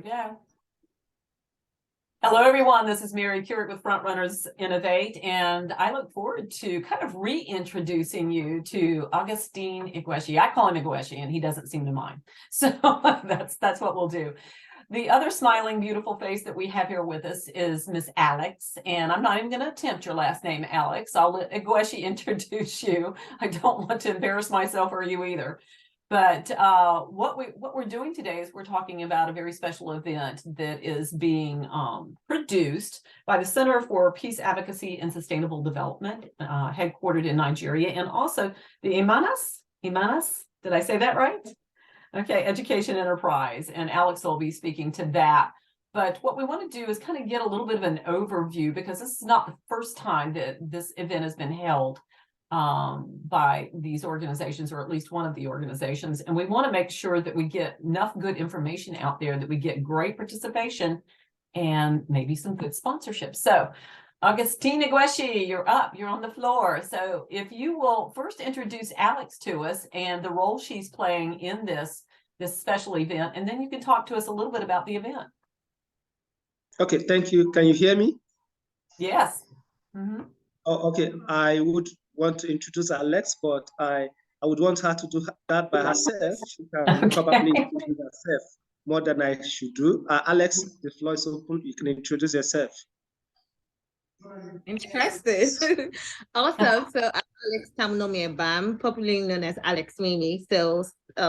we go. Hello, everyone. This is Mary Kurek with Frontrunners Innovate, and I look forward to kind of reintroducing you to Augustine Igweshi. I call him Igweshi, and he doesn't seem to mind. So that's what we'll do. The other smiling, beautiful face that we have here with us is Miss Alex, and I'm not even going to attempt your last name, Alex. I'll let Igweshi introduce you. I don't want to embarrass myself or you either. But what we're doing today is we're talking about a very special event that is being produced by the Center for Peace, Advocacy, and Sustainable Development, headquartered in Nigeria, and also the Imanis, did I say that right? Okay, Education Enterprise, and Alex will be speaking to that. But what we want to do is kind of get a little bit of an overview, because this is not the first time that this event has been held by these organizations, or at least one of the organizations. And we want to make sure that we get enough good information out there, that we get great participation and maybe some good sponsorship. So Augustine Igweshi, you're up, you're on the floor. So if you will first introduce Alex to us and the role she's playing in this special event, and then you can talk to us a little bit about the event. Okay, thank you. Can you hear me? Yes. Mm-hmm. Oh, okay. I would want to introduce Alex, but I would want her to do that by herself. She can probably introduce herself more than I should do. Alex, the floor is open. You can introduce yourself. Interesting. Awesome. So I'm Alex Tamnomiebam, popularly known as Alex Mimi. So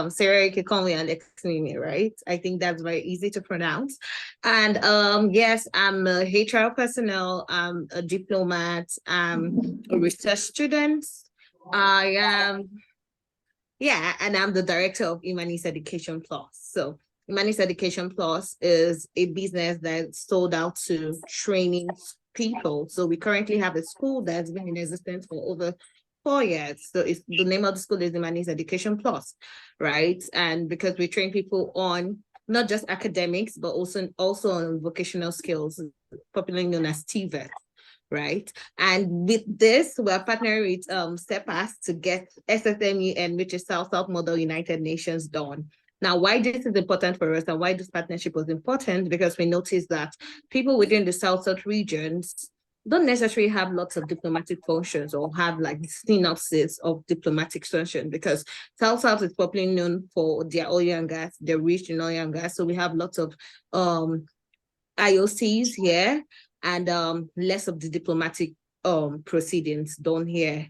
Sarah, you can call me Alex Mimi, right? I think that's very easy to pronounce. And yes, I'm a HR personnel, I'm a diplomat, I'm a research student. I am, and I'm the director of Imanis Education Plus. So Imanis Education Plus is a business that's sold out to training people. So we currently have a school that's been in existence for over 4 years. So it's, the name of the school is Imanis Education Plus, right? And because we train people on not just academics, but also on vocational skills, popularly known as TVET, right? And with this, we're partnering with SEPAS to get SSMUN, which is South-South Model United Nations, done. Now, why this is important for us and why this partnership was important, because we noticed that people within the South-South regions don't necessarily have lots of diplomatic functions or have like synopsis of diplomatic function, because South-South is popularly known for their oil and gas, they're rich in oil and gas. So we have lots of IOCs here and less of the diplomatic proceedings done here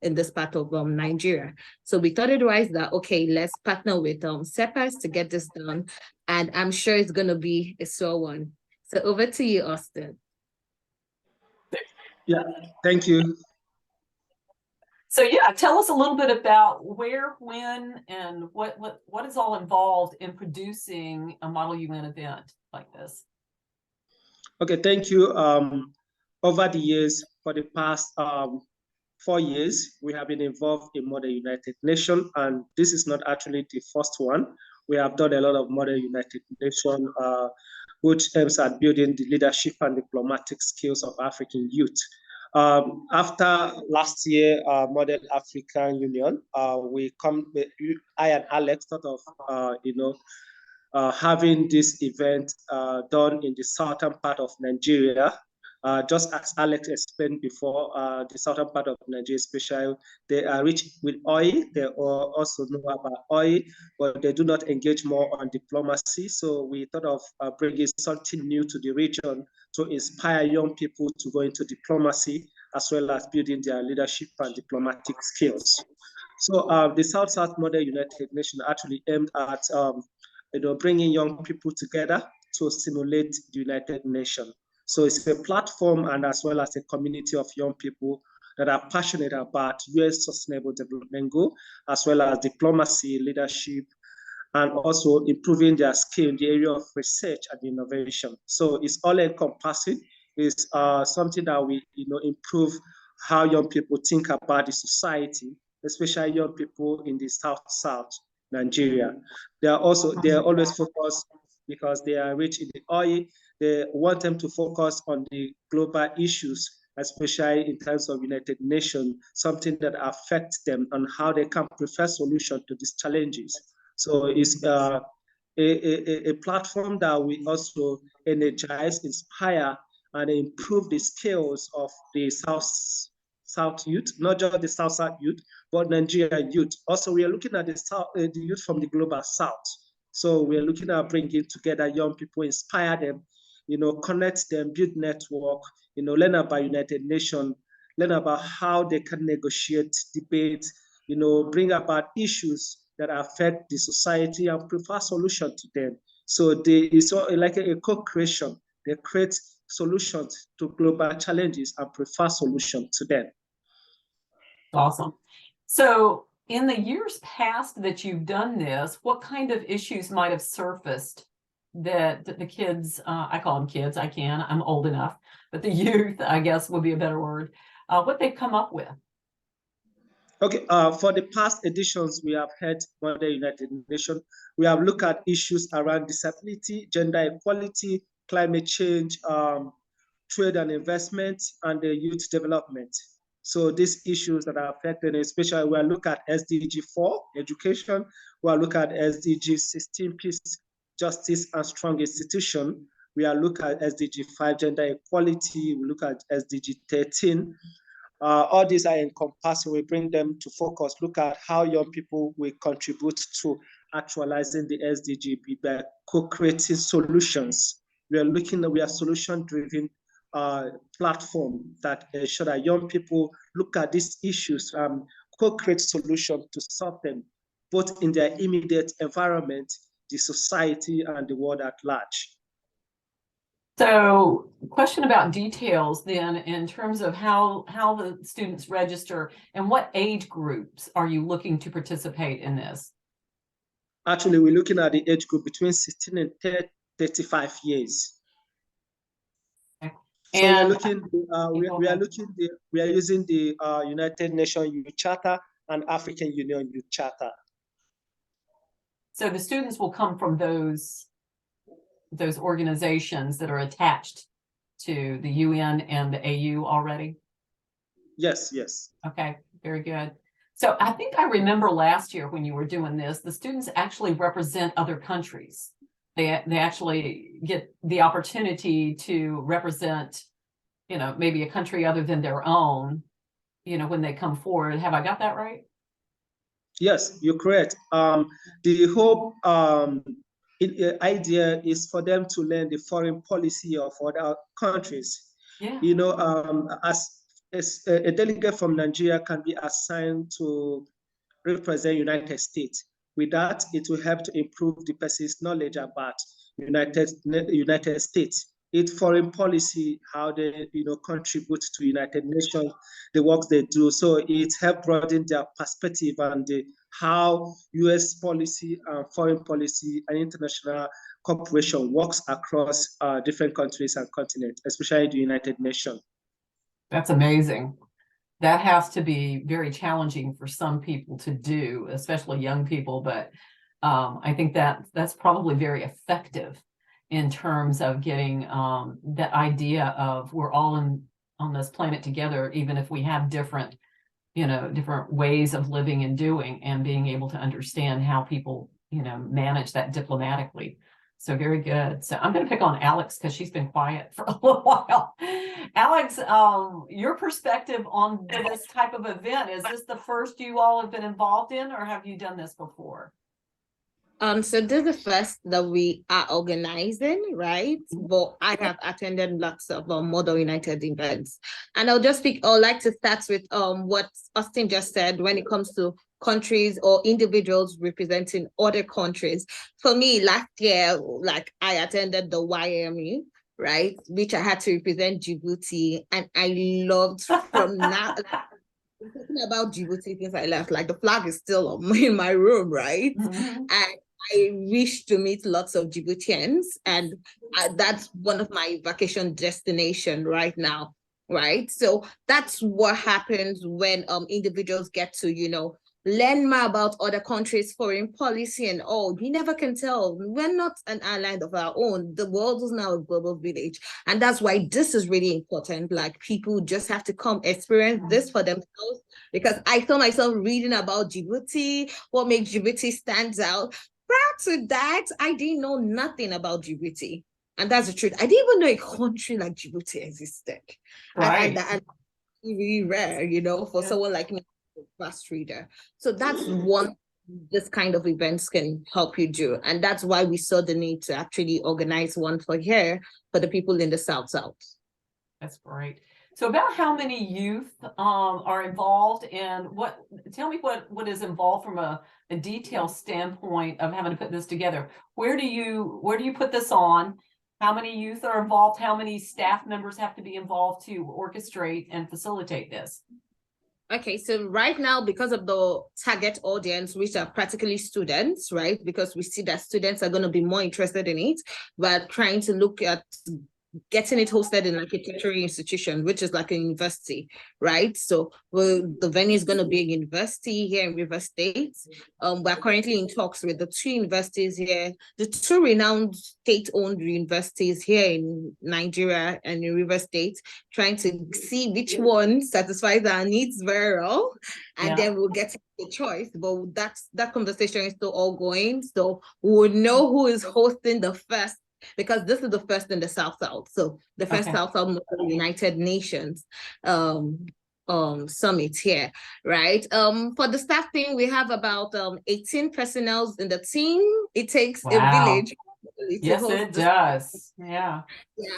in this part of Nigeria. So we thought it wise that, okay, let's partner with SEPAS to get this done. And I'm sure it's going to be a sore one. So over to you, Austin. Yeah, thank you. So yeah, tell us a little bit about where, when, and what is all involved in producing a ModelUN event like this. Okay, thank you. Over the years, for the past 4 years, we have been involved in Model United Nations, and this is not actually the first one. We have done a lot of Model United Nations, which aims at building the leadership and diplomatic skills of African youth. After last year, Model African Union, I and Alex thought of having this event done in the southern part of Nigeria. Just as Alex explained before, the southern part of Nigeria, especially, they are rich with oil. They also know about oil, but they do not engage more on diplomacy. So we thought of bringing something new to the region to inspire young people to go into diplomacy, as well as building their leadership and diplomatic skills. So the South-South Model United Nations actually aimed at bringing young people together to stimulate the United Nations. So it's a platform and as well as a community of young people that are passionate about UN Sustainable Development Goal, as well as diplomacy, leadership, and also improving their skill in the area of research and innovation. So it's all encompassing. It's something that we improve how young people think about the society, especially young people in the South Nigeria. They are always focused, because they are rich in the oil. They want them to focus on the global issues, especially in terms of United Nations, something that affects them and how they can prefer solutions to these challenges. So it's a platform that will also energize, inspire, and improve the skills of the South youth, not just the South youth, but Nigerian youth. Also, we are looking at the youth from the global South. So we are looking at bringing together young people, inspire them, connect them, build network, learn about United Nations, learn about how they can negotiate, debate, bring about issues that affect the society and prefer solution to them. So it's like a co-creation. They create solutions to global challenges and prefer solutions to them. Awesome. So in the years past that you've done this, what kind of issues might have surfaced that the kids, I call them kids, I'm old enough, but the youth, I guess would be a better word, what they've come up with? Okay, for the past editions, we have had Model United Nations. We have looked at issues around disability, gender equality, climate change, trade and investment, and the youth development. So these issues that are affected, especially we'll look at SDG 4, education. We'll look at SDG 16, peace, justice, and strong institution. We are look at SDG 5, gender equality. We look at SDG 13. All these are encompassing. We bring them to focus, look at how young people will contribute to actualizing the SDG by co-creating solutions. We are solution-driven platform that ensure that young people look at these issues, co-create solutions to solve them, both in their immediate environment, the society, and the world at large. So, question about details then, in terms of how the students register and what age groups are you looking to participate in this? Actually, we're looking at the age group between 16 and 35 years. Okay. So And we are using the United Nations Youth Charter and African Union Youth Charter. So the students will come from those organizations that are attached to the UN and the AU already? Yes. Okay, very good. So I think I remember last year when you were doing this, the students actually represent other countries. They actually get the opportunity to represent, maybe a country other than their own, when they come forward. Have I got that right? Yes, you're correct. The whole idea is for them to learn the foreign policy of other countries. Yeah. As a delegate from Nigeria can be assigned to represent United States. With that, it will help to improve the person's knowledge about United States, its foreign policy, how they contribute to United Nations, the work they do. So it helps broaden their perspective and how US policy, foreign policy, and international cooperation works across different countries and continents, especially the United Nations. That's amazing. That has to be very challenging for some people to do, especially young people, but I think that's probably very effective in terms of getting that idea of we're all on this planet together, even if we have different ways of living and doing, and being able to understand how people, manage that diplomatically. So very good. So I'm going to pick on Alex because she's been quiet for a little while. Alex, your perspective on this type of event, is this the first you all have been involved in, or have you done this before? So this is the first that we are organizing, right? But I have attended lots of Model United events. And I'd like to start with what Austin just said when it comes to countries or individuals representing other countries. For me, last year, I attended the YME, right? Which I had to represent Djibouti. And I loved from now, talking about Djibouti since I left, the flag is still in my room, right? Mm-hmm. And I wish to meet lots of Djiboutians, and that's one of my vacation destinations right now, right? So that's what happens when individuals get to, learn more about other countries' foreign policy and all. You never can tell. We're not an island of our own. The world is now a global village. And that's why this is really important. People just have to come experience this for themselves, because I saw myself reading about Djibouti, what makes Djibouti stands out. Prior to that, I didn't know nothing about Djibouti. And that's the truth. I didn't even know a country like Djibouti existed. Right. And really rare, for someone like me, a fast reader. So that's one this kind of events can help you do. And that's why we saw the need to actually organize one for here for the people in the South. That's great. So about how many youth are involved, and tell me what is involved from a detailed standpoint of having to put this together. Where do you put this on? How many youth are involved? How many staff members have to be involved to orchestrate and facilitate this? Okay, so right now, because of the target audience, which are practically students, right? Because we see that students are going to be more interested in it, we're trying to look at getting it hosted in like a tertiary institution, which is like a university, right? So the venue is going to be a university here in River State. We're currently in talks with the 2 universities here, the 2 renowned state-owned universities here in Nigeria and in River State, trying to see which one satisfies our needs very well, and then we'll get the choice. But that conversation is still ongoing, so we'll know who is hosting the first, because this is the first in the South. So the first South United Nations summit here, right? For the staff team, we have about 18 personnel in the team. It takes a village. Yes, it does. Yeah,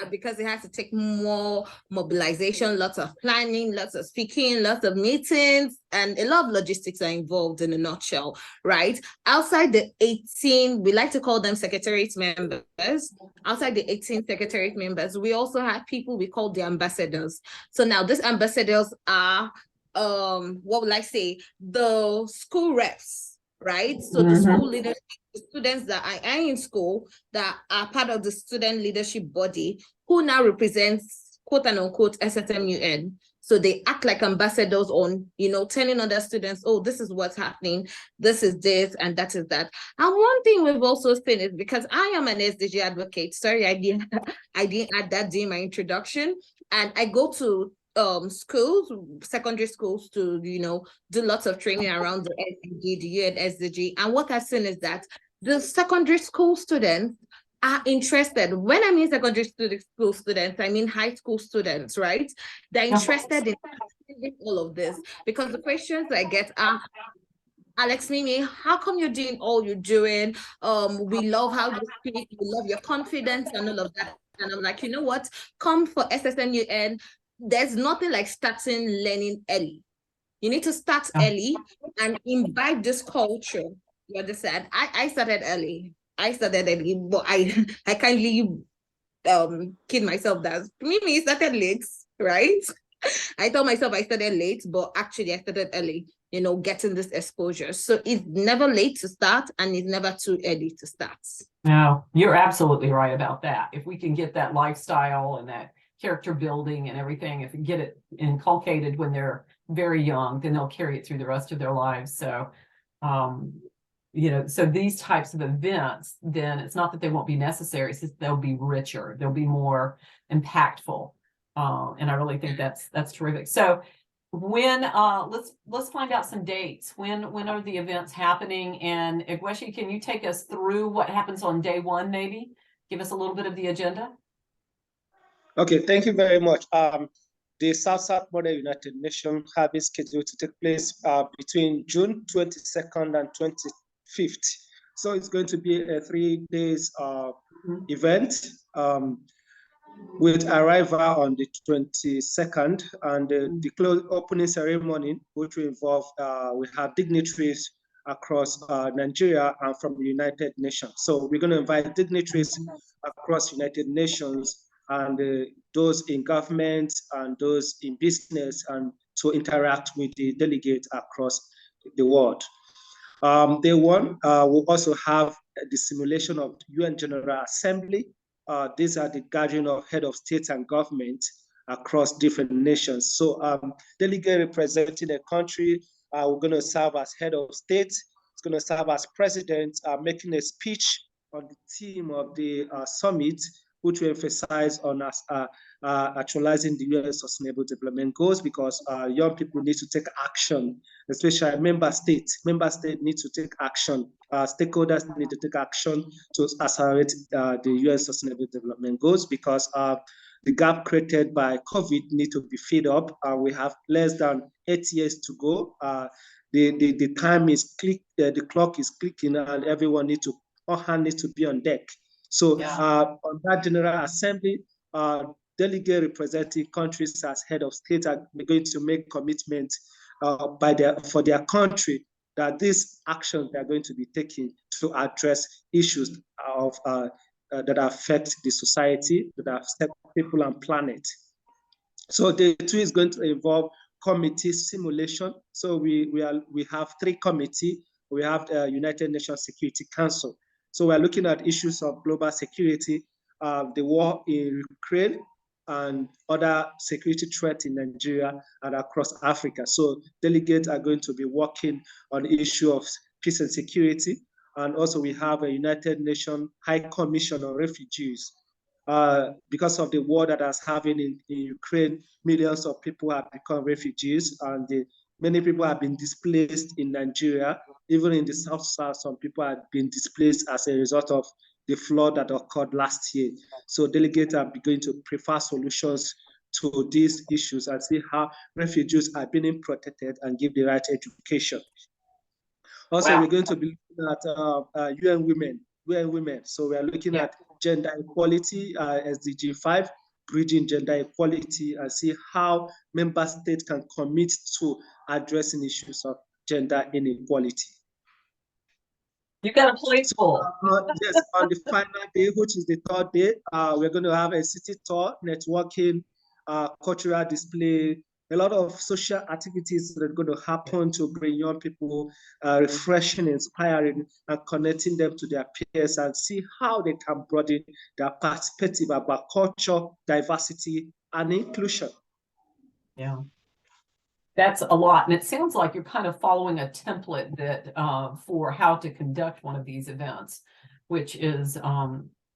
because it has to take more mobilization, lots of planning, lots of speaking, lots of meetings, and a lot of logistics are involved in a nutshell, right? Outside the 18, we like to call them secretariat members. Outside the 18 secretariat members, we also have people we call the ambassadors. So now these ambassadors are, what would I say, the school reps, right? So the school leaders, the students that are in school that are part of the student leadership body, who now represents quote unquote SSMUN. So they act like ambassadors on, telling other students, oh, this is what's happening, this is this, and that is that. And one thing we've also seen is, because I am an SDG advocate, sorry, I didn't add that during my introduction, and I go to schools, secondary schools, to do lots of training around the SDG, the UN SDG. And what I've seen is that the secondary school students are interested. When I mean secondary school students, I mean high school students, right? They're interested in all of this, because the questions I get are, Alex, Mimi, how come you're doing all you're doing? We love how you speak, we love your confidence and all of that. And I'm like, you know what? Come for SSMUN. There's nothing like starting learning early. You need to start early and imbibe this culture. You understand? I started early. But I can't really kid myself that Mimi started late, right? I told myself I started late, but actually I started early, getting this exposure. So it's never late to start, and it's never too early to start. No, you're absolutely right about that. If we can get that lifestyle and that character building and everything, if we get it inculcated when they're very young, then they'll carry it through the rest of their lives. So, so these types of events, then it's not that they won't be necessary, it's just they'll be richer, they'll be more impactful. And I really think that's terrific. So when let's find out some dates. When are the events happening? And Igweshi, can you take us through what happens on day 1, maybe? Give us a little bit of the agenda. Okay, thank you very much. The South Model United Nations have been scheduled to take place between June 22nd and 25th. So it's going to be a 3 days event with arrival on the 22nd, and the opening ceremony, which will involve, we have dignitaries across Nigeria and from the United Nations. So we're going to invite dignitaries across United Nations and those in government and those in business, and to interact with the delegates across the world. Day 1, we'll also have the simulation of UN General Assembly. These are the gathering of head of state and government across different nations. So delegate representing a country, we're going to serve as head of state. It's going to serve as president, making a speech on the theme of the summit, which we emphasize on actualizing the UN Sustainable Development Goals, because young people need to take action, especially member states. Member states need to take action. Stakeholders need to take action to accelerate the UN Sustainable Development Goals, because the gap created by COVID need to be filled up. We have less than 8 years to go. The time is the clock is clicking, and everyone needs to, all hands need to be on deck. So on that General Assembly, delegate representing countries as head of state are going to make commitments for their country that these actions they are going to be taking to address issues of that affect the society, that affect people and planet. So the two is going to involve committee simulation. So we have 3 committees. We have the United Nations Security Council. So we're looking at issues of global security, the war in Ukraine, and other security threats in Nigeria and across Africa. So delegates are going to be working on the issue of peace and security. And also we have a United Nations High Commission on Refugees. Because of the war that has happened in Ukraine, millions of people have become refugees, and many people have been displaced in Nigeria. Even in the South, some people have been displaced as a result of the flood that occurred last year. So delegates are going to prefer solutions to these issues and see how refugees are being protected and give the right education. Also, we're going to be looking at UN Women. So we are looking at gender equality, SDG 5, bridging gender equality, and see how member states can commit to addressing issues of gender inequality. You got a plate full. Yes, on the final day, which is the 3rd day, we're going to have a city tour, networking, cultural display, a lot of social activities that are going to happen to bring young people refreshing, inspiring, and connecting them to their peers, and see how they can broaden their perspective about culture, diversity, and inclusion. Yeah. That's a lot. And it sounds like you're kind of following a template that for how to conduct one of these events, which is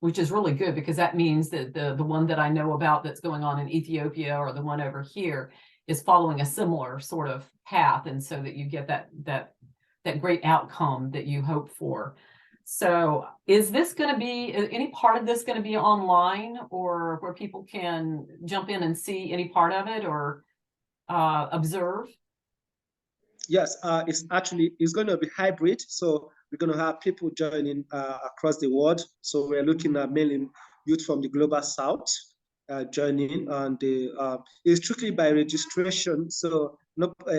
really good, because that means that the one that I know about that's going on in Ethiopia, or the one over here, is following a similar sort of path, and so that you get that great outcome that you hope for. So is this going to be, any part of this going to be online, or where people can jump in and see any part of it, or observe? Yes, it's going to be hybrid. So we're going to have people joining across the world. So we're looking at mainly youth from the global south joining, and it's strictly by registration. So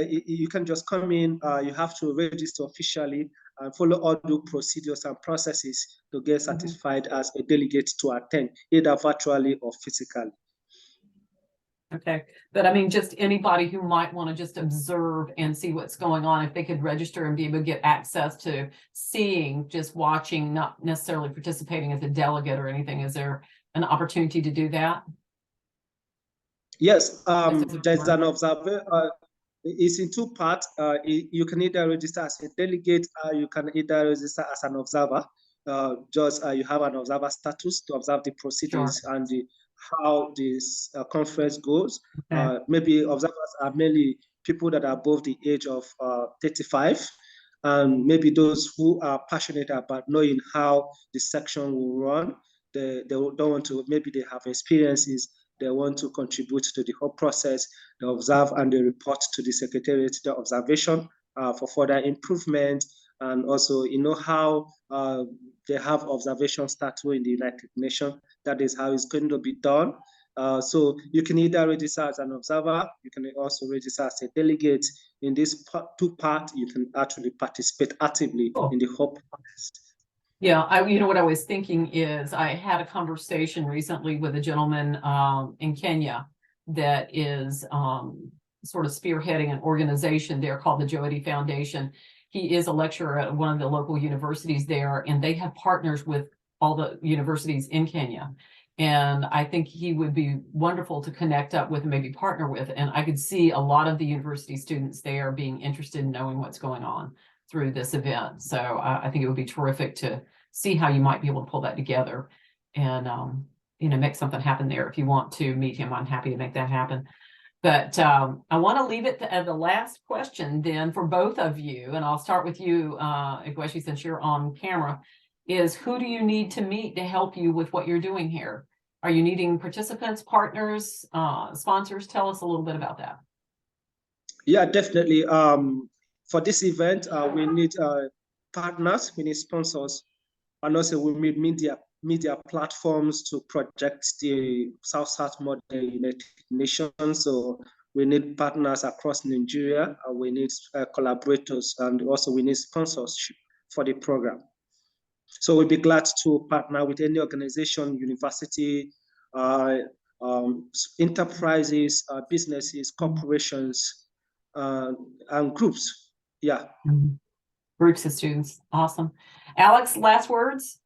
you can just come in. You have to register officially and follow all the procedures and processes to get certified as a delegate to attend, either virtually or physically. Okay, but I mean, just anybody who might want to just observe and see what's going on, if they could register and be able to get access to seeing, just watching, not necessarily participating as a delegate or anything, is there an opportunity to do that? Yes, there's an observer. It's in 2 parts. You can either register as a delegate, you can either register as an observer. You have an observer status to observe the proceedings and how this conference goes. Okay. Maybe observers are mainly people that are above the age of 35, and maybe those who are passionate about knowing how the section will run. They don't want to, maybe they have experiences, they want to contribute to the whole process. They observe and they report to the Secretariat the observation for further improvement. And also, how they have observation statute in the United Nations. That is how it's going to be done. So you can either register as an observer, you can also register as a delegate. In this 2 parts, you can actually participate actively in the whole process. Yeah, what I was thinking is, I had a conversation recently with a gentleman in Kenya that is sort of spearheading an organization there called the Joedi Foundation. He is a lecturer at one of the local universities there, and they have partners with all the universities in Kenya. And I think he would be wonderful to connect up with and maybe partner with. And I could see a lot of the university students there being interested in knowing what's going on through this event. So I think it would be terrific to see how you might be able to pull that together. And make something happen there. If you want to meet him, I'm happy to make that happen. But I want to leave it to the last question then for both of you, and I'll start with you, Igweshi, since you're on camera, is who do you need to meet to help you with what you're doing here? Are you needing participants, partners, sponsors? Tell us a little bit about that. Yeah, definitely. For this event, we need partners, we need sponsors, and also we need media platforms to project the South-South model United Nations. So we need partners across Nigeria, and we need collaborators, and also we need sponsorship for the program. So we'll be glad to partner with any organization, university, enterprises, businesses, corporations, and groups. Yeah. Mm-hmm. Groups of students. Awesome. Alex, last words?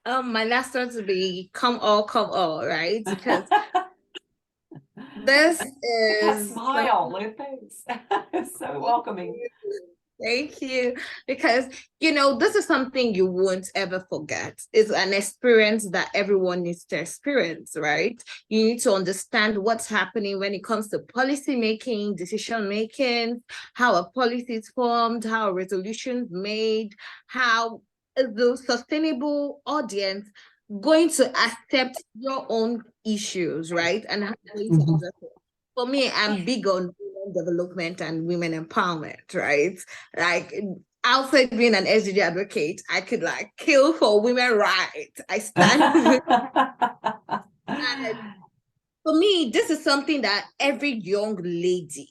My last words would be come all, right? Because this is smile, thanks. It's so welcoming. Thank you. Because, this is something you won't ever forget. It's an experience that everyone needs to experience, right? You need to understand what's happening when it comes to policy making, decision making, how a policy is formed, how a resolution is made, how the sustainable audience going to accept your own issues, right? And how going to address it. For me, I'm big on women development and women empowerment, right? Like outside being an SDG advocate, I could kill for women rights. I stand. And for me, this is something that every young lady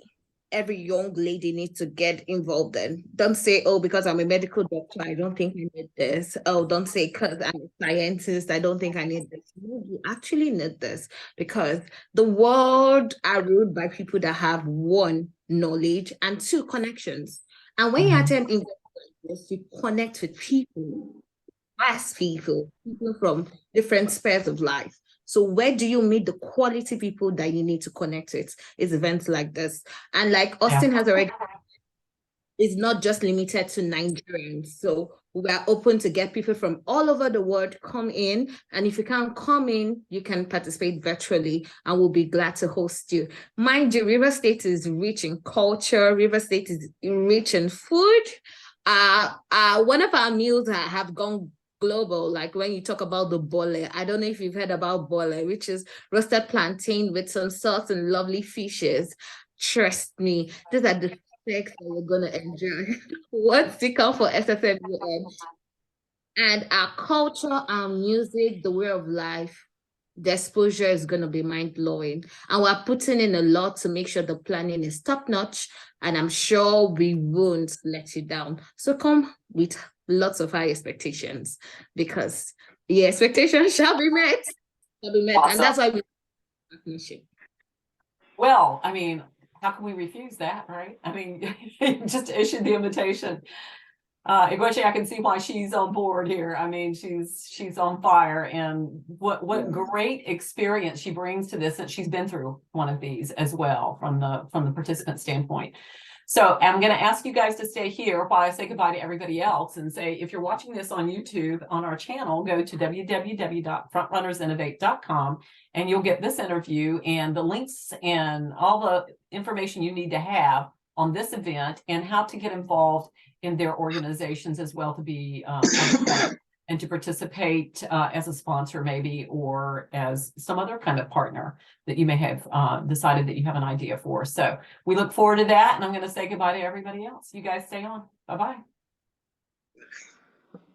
needs to get involved in. Don't say, oh, because I'm a medical doctor, I don't think I need this. Oh, don't say because I'm a scientist, I don't think I need this. No, you actually need this because the world are ruled by people that have one, knowledge, and two, connections. And when you attend events like this, you connect with people, ask people from different spheres of life. So where do you meet the quality people that you need to connect with? Is events like this. And like Austin has already, it's not just limited to Nigerians. So we are open to get people from all over the world come in. And if you can't come in, you can participate virtually and we'll be glad to host you. Mind you, River State is rich in culture. River State is rich in food. One of our meals have gone global, like when you talk about the bole, I don't know if you've heard about bole, which is roasted plantain with some sauce and lovely fishes. Trust me, these are the snacks that you're gonna enjoy. What's the call for SSMUN? And our culture, our music, the way of life, the exposure is going to be mind-blowing. And we're putting in a lot to make sure the planning is top-notch, and I'm sure we won't let you down. So come with lots of high expectations because the expectations shall be met. Awesome. And that's why we partnership. Well, I mean, how can we refuse that, right? I mean, just issued the invitation. Igweshi, I can see why she's on board here. I mean, she's on fire, and what great experience she brings to this, since she's been through one of these as well from the participant standpoint. So I'm going to ask you guys to stay here while I say goodbye to everybody else and say, if you're watching this on YouTube on our channel, go to www.frontrunnersinnovate.com and you'll get this interview and the links and all the information you need to have on this event and how to get involved in their organizations as well, to be and to participate as a sponsor maybe, or as some other kind of partner that you may have decided that you have an idea for. So we look forward to that, and I'm going to say goodbye to everybody else. You guys stay on. Bye-bye.